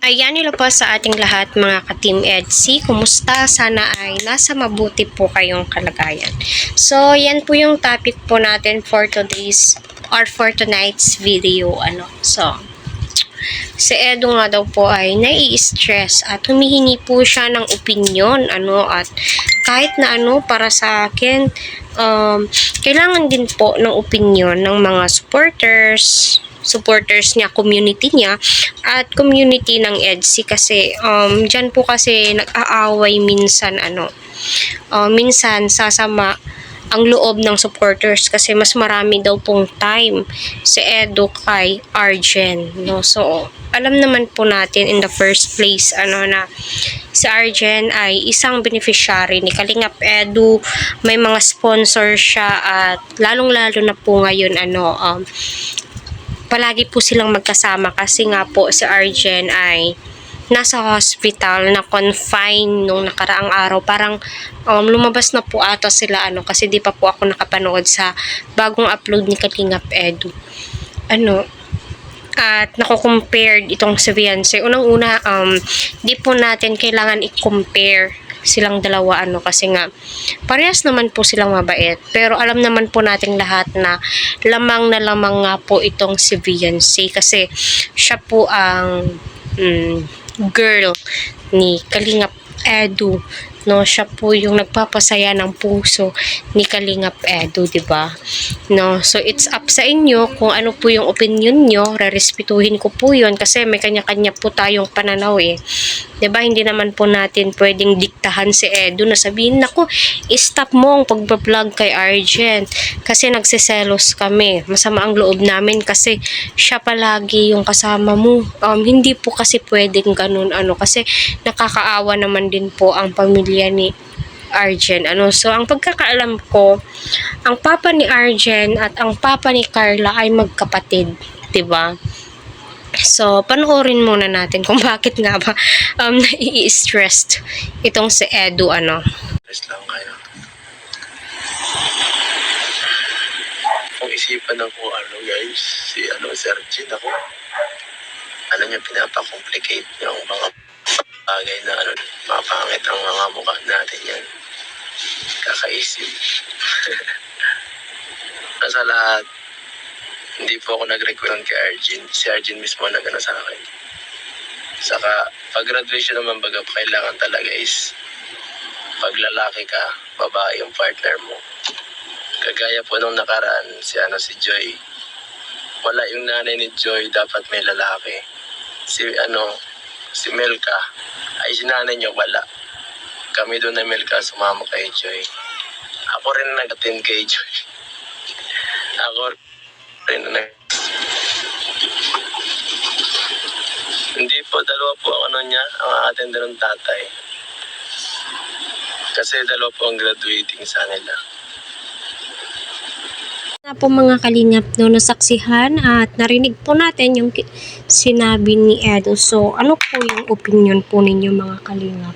Ayan, hello po sa ating lahat mga ka-Team EDSI. Kumusta? Sana ay nasa mabuti po kayong kalagayan. So, yan po yung topic po natin for today's or for tonight's video. Si Edo nga daw po ay nai-stress at humihingi po siya ng opinyon. At kahit na para sa akin, kailangan din po ng opinyon ng mga supporters niya, community niya, at community ng EDSI kasi dyan po kasi nag-aaway minsan minsan sasama ang loob ng supporters kasi mas marami daw pong time si Edo kay Arjen, no? So alam naman po natin in the first place na si Arjen ay isang beneficiary ni Kalingap Edu, may mga sponsor siya at lalong-lalo na po ngayon palagi po silang magkasama kasi nga po si Arjen ay nasa hospital na confine nung nakaraang araw. Parang lumabas na po ata sila kasi di pa po ako nakapanood sa bagong upload ni Kalingap Edu. At nako-compare itong si Viancy. Unang-una, di po natin kailangan i-compare silang dalawa kasi nga parehas naman po silang mabait, pero alam naman po nating lahat na lamang nga po itong si Viancy kasi siya po ang girl ni Kalingap Edu, no? Siya po yung nagpapasaya ng puso ni Kalingap Edu, di ba? No, so it's up sa inyo kung ano po yung opinion nyo. Rerespetuhin ko po yun kasi may kanya-kanya po tayong pananaw di ba? Hindi naman po natin pwedeng diktahan si Edu na sabihin, nako, stop mo ang pagbablog kay Arjen kasi nagsiselos kami, masama ang loob namin kasi siya palagi yung kasama mo. Hindi po kasi pwedeng ganun kasi nakakaawa naman din po ang pamilya ni Arjen. So ang pagkakaalam ko, ang papa ni Arjen at ang papa ni Carla ay magkapatid, 'di ba? So panoorin muna natin kung bakit nga ba nai-stressed itong si Edu Stress lang kayo. Kung isipan ng kung guys, si Arjen ako. Niya pinapa-complicate yung mga bagay na mapangit ang mga mukha natin yan. Kakaisip. Sa lahat, hindi po ako nag-request kay Arjen. Si Arjen mismo nag sa akin. Saka, pag graduation naman baga, kailangan talaga is pag lalaki ka, babae yung partner mo. Kagaya po nung nakaraan, si Joy. Wala yung nanay ni Joy, dapat may lalaki. Si Melka, ay si nanay niya wala. Kami doon na Melka, sumama kay Joy. Ako rin nag-attend kay Joy. Ako rin Hindi po, dalawa po ang niya, ang attender ng tatay. Kasi dalawa po ang graduating sa nila. Na po mga kalingap nasaksihan at narinig po natin yung sinabi ni Edo. So ano po yung opinion po ninyo mga kalingap?